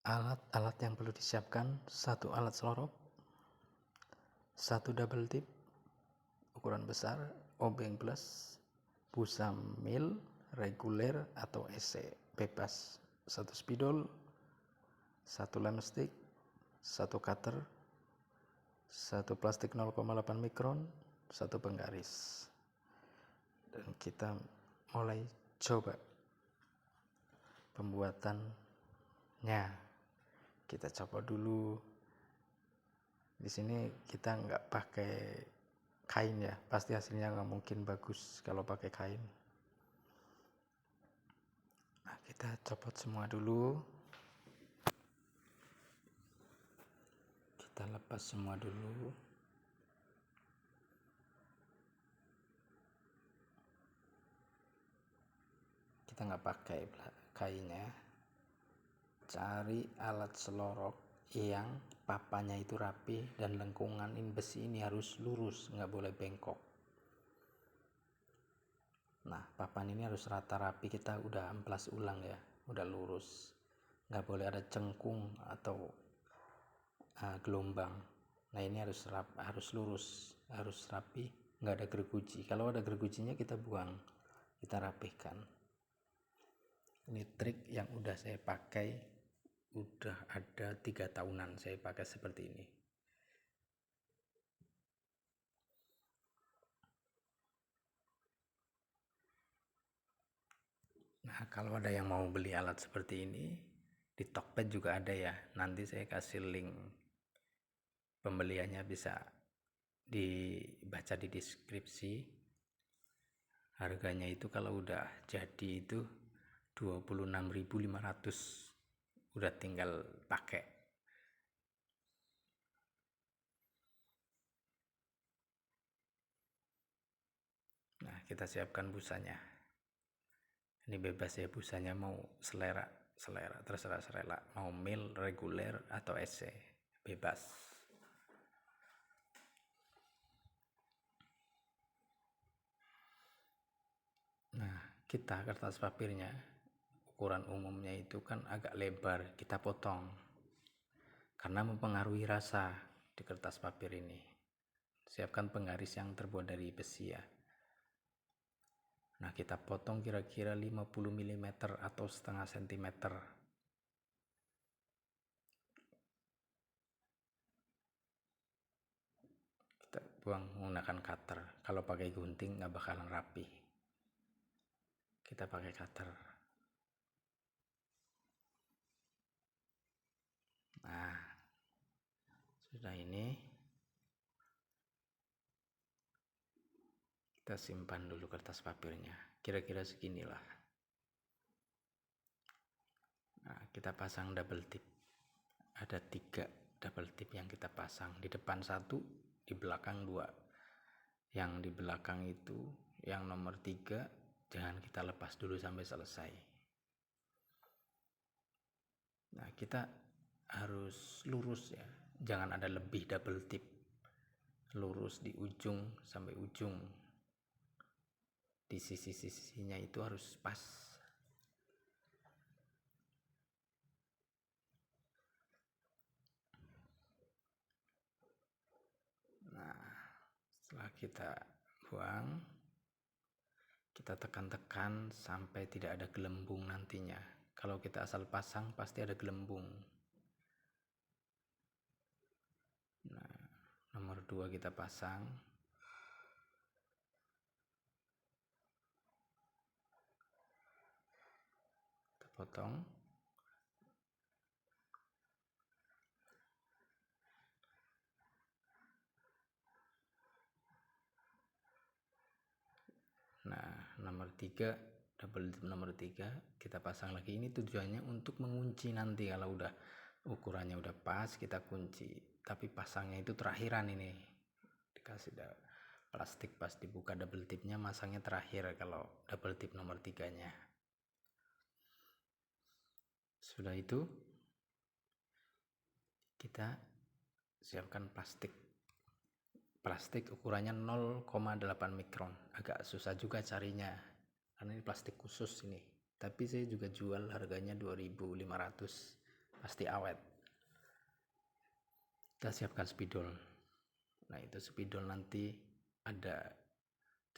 Alat-alat yang perlu disiapkan: 1 alat selorok, 1 double tip ukuran besar, obeng plus, busa mil reguler atau SC bebas, 1 spidol, 1 lem stick, 1 cutter, 1 plastik 0,8 mikron, 1 penggaris. Dan kita mulai coba pembuatannya. Kita coba dulu. Di sini kita nggak pakai kain ya, pasti hasilnya nggak mungkin bagus kalau pakai kain. Nah, kita copot semua dulu. Kita lepas semua dulu. Kita nggak pakai kainnya. Cari alat selorok yang papanya itu rapi dan lengkungan besi ini harus lurus, nggak boleh bengkok. Nah, papan ini harus rata rapi, kita udah amplas ulang ya, udah lurus, nggak boleh ada cengkung atau gelombang. Nah, ini harus lurus, harus rapi, nggak ada gerguji. Kalau ada gergujinya kita buang, kita rapihkan. Ini trik yang udah saya pakai, udah ada 3 tahunan saya pakai seperti ini. Nah, kalau ada yang mau beli alat seperti ini, di Tokped juga ada ya. Nanti saya kasih link pembeliannya, bisa dibaca di deskripsi. Harganya itu kalau udah jadi itu 26.500, udah tinggal pakai. Nah, kita siapkan busanya. Ini bebas ya, busanya mau selera, terserah selera, mau mil, reguler atau SC, bebas. Nah, kita kertas papirnya, ukuran umumnya itu kan agak lebar, kita potong karena mempengaruhi rasa di kertas papir ini. Siapkan penggaris yang terbuat dari besi ya. Nah, kita potong kira-kira 50 mm atau setengah cm. Kita buang menggunakan cutter. Kalau pakai gunting nggak bakalan rapi. Kita pakai cutter. Nah, sudah ini. Kita simpan dulu kertas papirnya. Kira-kira seginilah. Nah, kita pasang double tip. Ada 3 double tip yang kita pasang. Di depan 1, di belakang 2. Yang di belakang itu, yang nomor 3, jangan kita lepas dulu sampai selesai. Nah, kita harus lurus ya. Jangan ada lebih double tip. Lurus di ujung sampai ujung. Di sisi-sisinya itu harus pas. Nah, setelah kita buang, kita tekan-tekan sampai tidak ada gelembung nantinya. Kalau kita asal pasang pasti ada gelembung. Nah, nomor 2 kita pasang. Kita potong. Nah, nomor 3, double tip nomor 3 kita pasang lagi. Ini tujuannya untuk mengunci nanti. Kalau udah ukurannya udah pas, kita kunci. Tapi pasangnya itu terakhiran ini. Dikasih plastik, pas dibuka double tipnya, masangnya terakhir kalau double tip nomor 3-nya. Sudah itu, kita siapkan plastik ukurannya 0,8 mikron. Agak susah juga carinya karena ini plastik khusus ini, tapi saya juga jual harganya 2.500. pasti awet. Kita siapkan spidol. Nah itu spidol nanti ada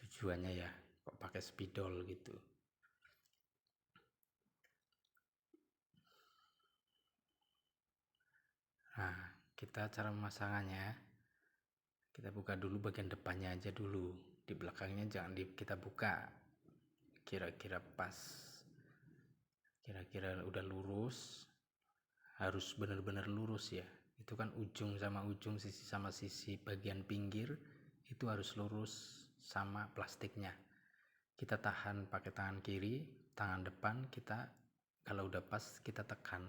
tujuannya ya, kok pakai spidol gitu. Nah kita cara pemasangannya, kita buka dulu bagian depannya aja dulu, di belakangnya jangan kita buka. Kira-kira pas, kira-kira udah lurus, harus benar-benar lurus ya. Itu kan ujung sama ujung, sisi sama sisi bagian pinggir itu harus lurus sama plastiknya. Kita tahan pakai tangan kiri, tangan depan kita kalau udah pas kita tekan.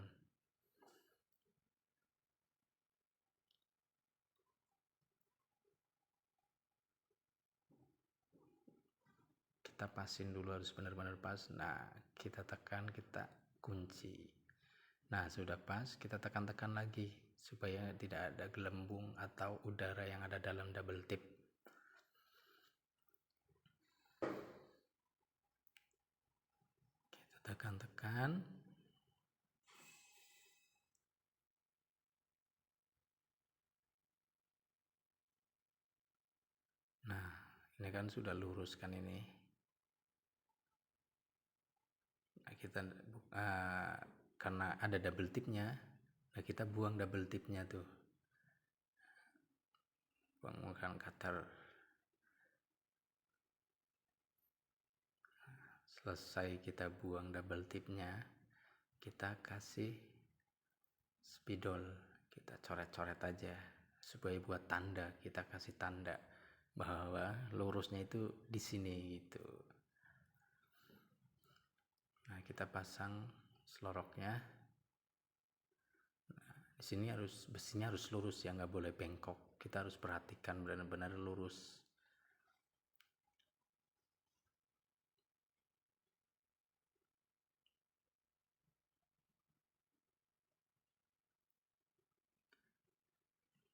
Kita pasin dulu, harus benar-benar pas. Nah kita tekan, kita kunci. Nah sudah pas, kita tekan-tekan lagi supaya tidak ada gelembung atau udara yang ada dalam double tip. Kita tekan-tekan. Nah ini kan sudah lurus kan ini. Nah kita karena ada double tipnya, nah kita buang double tipnya tuh, buang menggunakan cutter. Selesai kita buang double tipnya, kita kasih spidol, kita coret-coret aja supaya buat tanda, kita kasih tanda bahwa lurusnya itu di sini gitu. Nah kita pasang seloroknya. Nah, di sini besinya harus lurus ya, nggak boleh bengkok. Kita harus perhatikan benar-benar lurus.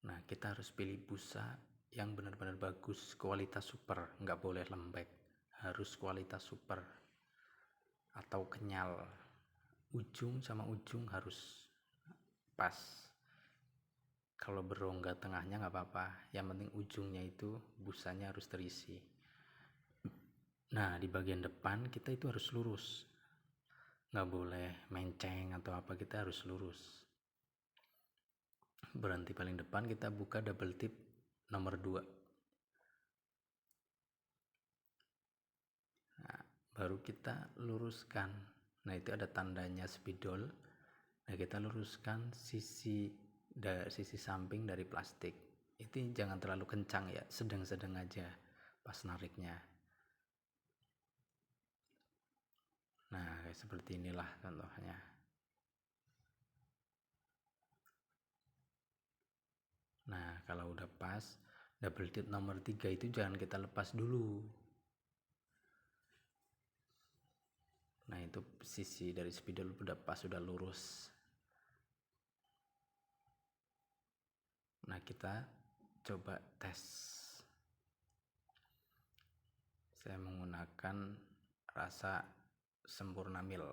Nah kita harus pilih busa yang benar-benar bagus, kualitas super, nggak boleh lembek, harus kualitas super atau kenyal. Ujung sama ujung harus pas. Kalau berongga tengahnya nggak apa-apa, yang penting ujungnya itu busanya harus terisi. Nah di bagian depan kita itu harus lurus, nggak boleh menceng atau apa, kita harus lurus. Berhenti paling depan, kita buka double tip nomor 2. Nah, baru kita luruskan. Nah itu ada tandanya spidol. Nah kita luruskan sisi samping dari plastik. Itu jangan terlalu kencang ya, sedang-sedang aja pas nariknya. Nah kayak seperti inilah contohnya. Nah kalau udah pas, double tip nomor 3 itu jangan kita lepas dulu. Nah itu sisi dari spidol udah pas, udah lurus. Nah kita coba tes. Saya menggunakan rasa sempurna mil.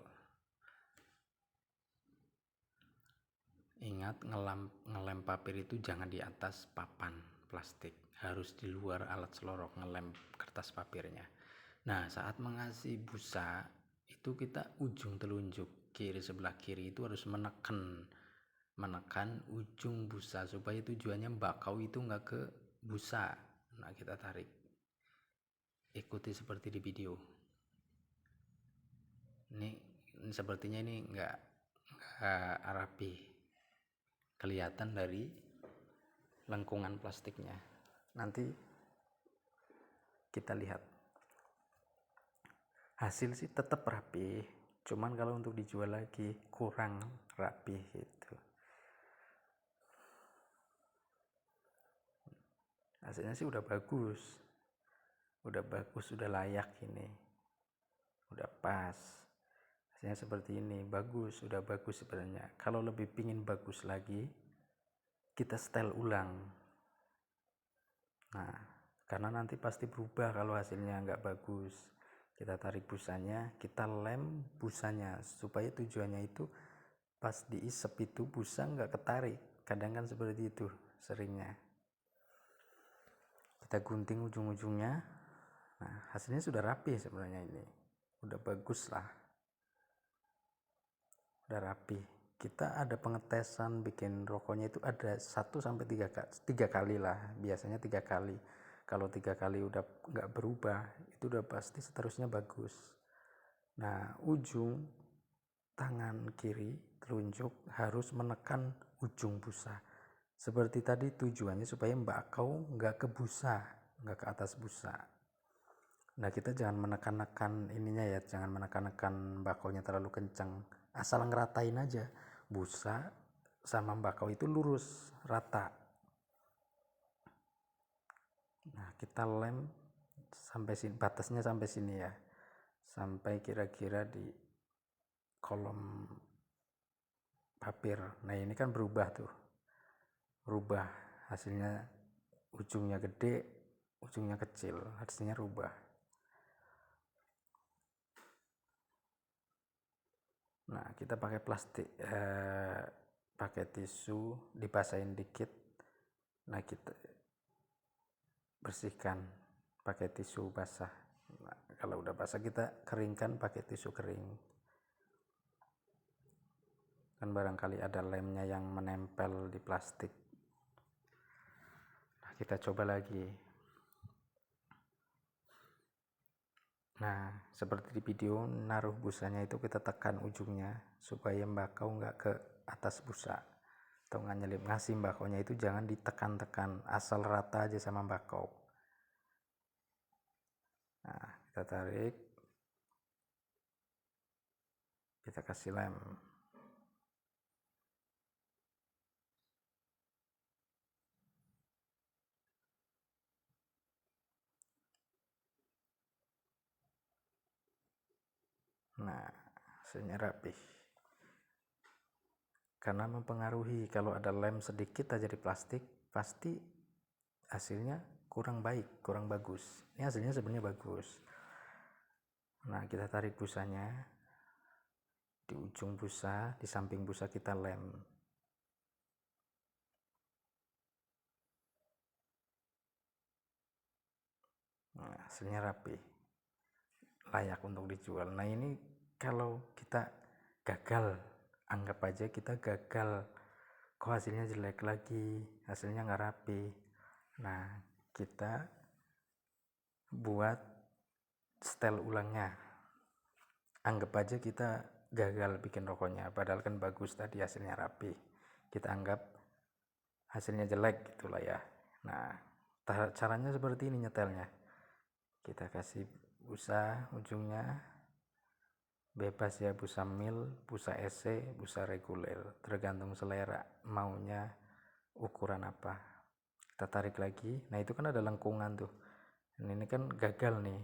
Ingat, ngelem papir itu jangan di atas papan plastik, harus di luar alat selorok ngelem kertas papirnya. Nah saat mengasih busa itu kita ujung telunjuk kiri, sebelah kiri itu harus menekan ujung busa supaya tujuannya bakau itu nggak ke busa. Nah kita tarik, ikuti seperti di video ini. Sepertinya ini nggak rapi, kelihatan dari lengkungan plastiknya. Nanti kita lihat hasil sih tetap rapi, cuman kalau untuk dijual lagi kurang rapi gitu. Hasilnya sih udah bagus, udah layak ini, udah pas. Hasilnya seperti ini, bagus, udah bagus sebenarnya. Kalau lebih pingin bagus lagi, kita setel ulang. Nah karena nanti pasti berubah kalau hasilnya nggak bagus. Kita tarik busanya, kita lem busanya supaya tujuannya itu pas diisep itu busa nggak ketarik, kadang kan seperti itu seringnya. Kita gunting ujung-ujungnya. Nah, hasilnya sudah rapi sebenarnya, ini udah bagus lah, udah rapi. Kita ada pengetesan bikin rokoknya itu ada 1-3 kali lah, biasanya 3 kali. Kalau 3 kali udah nggak berubah, itu udah pasti seterusnya bagus. Nah, ujung tangan kiri telunjuk harus menekan ujung busa. Seperti tadi, tujuannya supaya bakau nggak ke busa, nggak ke atas busa. Nah, kita jangan menekan-nekan ininya ya, jangan menekan-nekan bakaunya terlalu kencang. Asal ngeratain aja, busa sama bakau itu lurus, rata. Nah, kita lem sampai sini, batasnya sampai sini ya, sampai kira-kira di kolom papir. Nah, ini kan berubah tuh, berubah hasilnya, ujungnya gede, ujungnya kecil, hasilnya rubah. Nah, kita pakai plastik, pakai tisu, dibasahin dikit. Nah, kita bersihkan pakai tisu basah. Nah, kalau udah basah kita keringkan pakai tisu kering. Kan barangkali ada lemnya yang menempel di plastik. Nah, kita coba lagi. Nah, seperti di video, naruh busanya itu kita tekan ujungnya supaya bakau nggak ke atas busa atau nggak nyelip. Ngasih bakaunya itu jangan ditekan-tekan, asal rata aja sama bakau. Nah, kita tarik, kita kasih lem. Nah, hasilnya rapih. Karena mempengaruhi, kalau ada lem sedikit aja di plastik, pasti hasilnya kurang baik, kurang bagus. Ini hasilnya sebenarnya bagus. Nah, kita tarik busanya, di ujung busa, di samping busa kita lem. Nah, hasilnya rapi, layak untuk dijual. Nah, ini kalau kita gagal, anggap aja kita gagal, kok hasilnya jelek lagi, hasilnya nggak rapi. Nah, kita buat setel ulangnya. Anggap aja kita gagal bikin rokoknya, padahal kan bagus tadi, hasilnya rapi. Kita anggap hasilnya jelek gitulah ya. Nah, caranya seperti ini nyetelnya. Kita kasih busa ujungnya, bebas ya, busa mil, busa EC, busa reguler, tergantung selera maunya ukuran apa. Kita tarik lagi. Nah, itu kan ada lengkungan tuh. Ini kan gagal nih,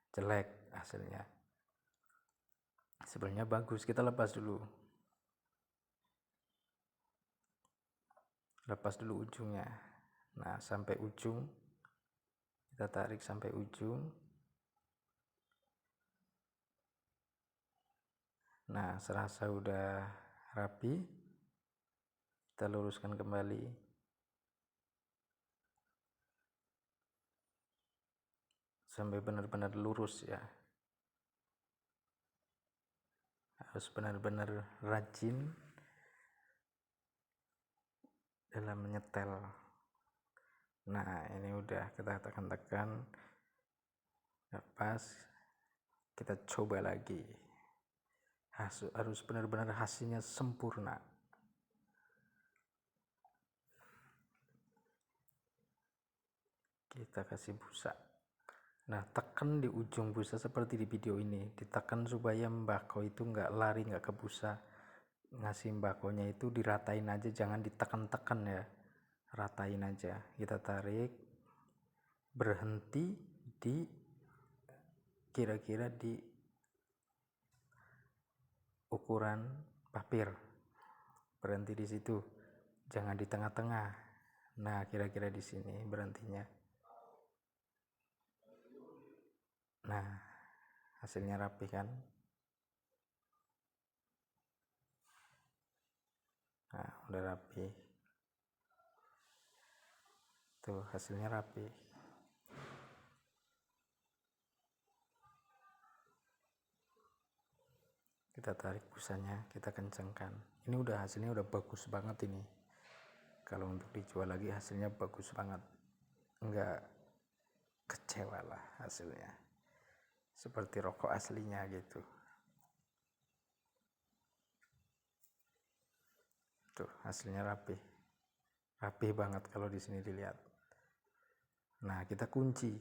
jelek hasilnya. Sebenarnya bagus, kita lepas dulu. Lepas dulu ujungnya. Nah, sampai ujung, kita tarik sampai ujung. Nah, serasa udah rapi, kita luruskan kembali. Sampai benar-benar lurus ya. Harus benar-benar rajin dalam menyetel. Nah, ini udah kita tekan-tekan, pas, kita coba lagi. Harus benar-benar hasilnya sempurna. Kita kasih busa. Nah, tekan di ujung busa seperti di video ini, ditekan supaya bakau itu nggak lari, nggak ke busa. Ngasih bakonya itu diratain aja, jangan ditekan-tekan ya, ratain aja. Kita tarik, berhenti di kira-kira di ukuran papir, berhenti di situ, jangan di tengah-tengah. Nah, kira-kira di sini berhentinya. Nah, hasilnya rapi kan. udah rapi. Tuh hasilnya rapi. Kita tarik busanya, kita kencangkan. Ini udah hasilnya udah bagus banget ini. Kalau untuk dijual lagi hasilnya bagus banget. Enggak kecewa lah hasilnya. Seperti rokok aslinya gitu. Tuh hasilnya rapi. Rapi banget kalau di sini dilihat. Nah, kita kunci.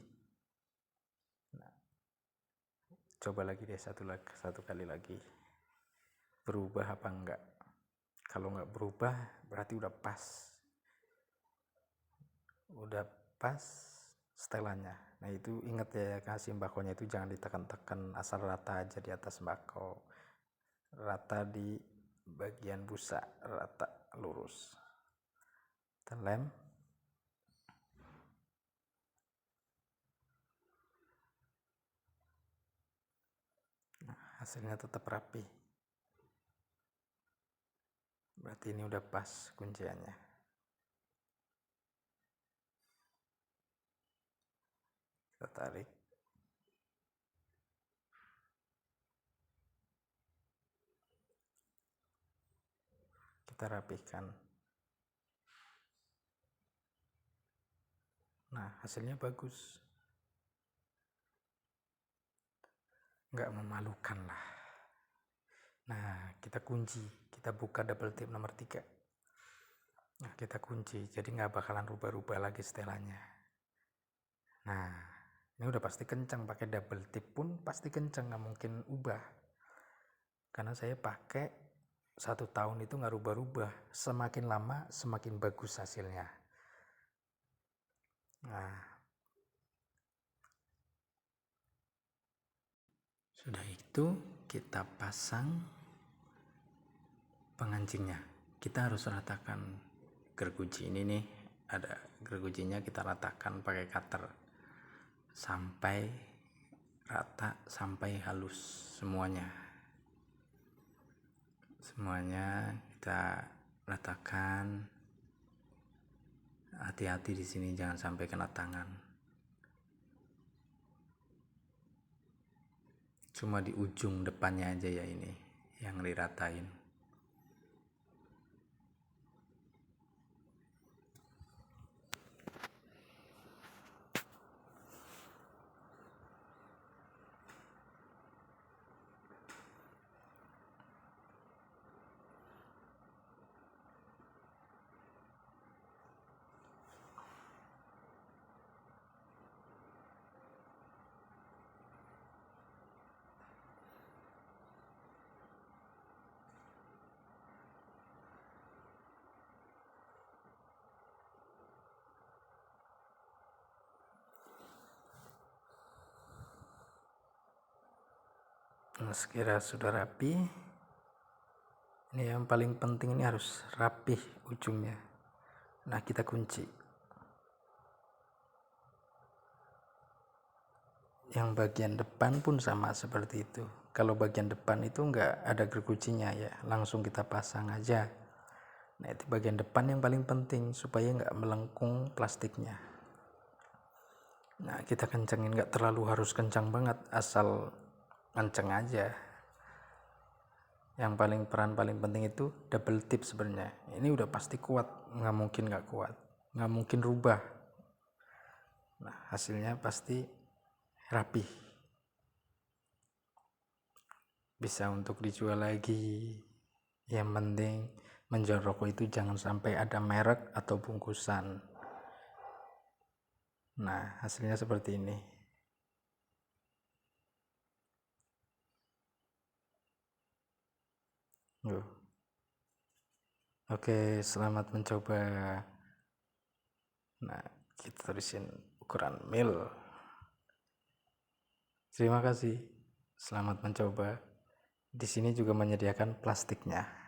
Nah, coba lagi deh satu kali lagi. Berubah apa enggak? Kalau enggak berubah berarti udah pas. Udah pas setelannya. Nah, itu ingat ya, kasih sembakonya itu jangan ditekan-tekan, asal rata aja di atas sembako. Rata di bagian busa, rata lurus. Kita lem. Nah, hasilnya tetap rapi. Berarti ini udah pas kunciannya. Kita tarik. Kita rapihkan. Nah, hasilnya bagus. Nggak memalukan lah. Nah, kita kunci. Kita buka double tip nomor 3. Nah, kita kunci. Jadi nggak bakalan rubah-rubah lagi setelannya. Nah, ini udah pasti kencang. Pakai double tip pun pasti kencang. Nggak mungkin ubah. Karena saya pakai 1 tahun itu nggak rubah-rubah. Semakin lama semakin bagus hasilnya. Nah, sudah itu kita pasang pengancingnya. Kita harus ratakan gergaji ini nih, ada gergajinya, kita ratakan pakai cutter sampai rata, sampai halus semuanya kita ratakan. Hati-hati di sini jangan sampai kena tangan. Cuma di ujung depannya aja ya ini yang diratain. Nah, sekira sudah rapi, ini yang paling penting, ini harus rapih ujungnya. Nah, kita kunci. Yang bagian depan pun sama seperti itu. Kalau bagian depan itu nggak ada gergajinya ya, langsung kita pasang aja. Nah, itu bagian depan yang paling penting supaya nggak melengkung plastiknya. Nah, kita kencengin, nggak terlalu harus kencang banget, asal kenceng aja. Yang peran paling penting itu double tip sebenarnya. Ini udah pasti kuat, nggak mungkin nggak kuat, nggak mungkin rubah. Nah, hasilnya pasti rapi, bisa untuk dijual lagi. Yang penting menjual rokok itu jangan sampai ada merek atau bungkusan. Nah, hasilnya seperti ini. Oke, selamat mencoba. Nah, kita tulisin ukuran mil. Terima kasih. Selamat mencoba. Di sini juga menyediakan plastiknya.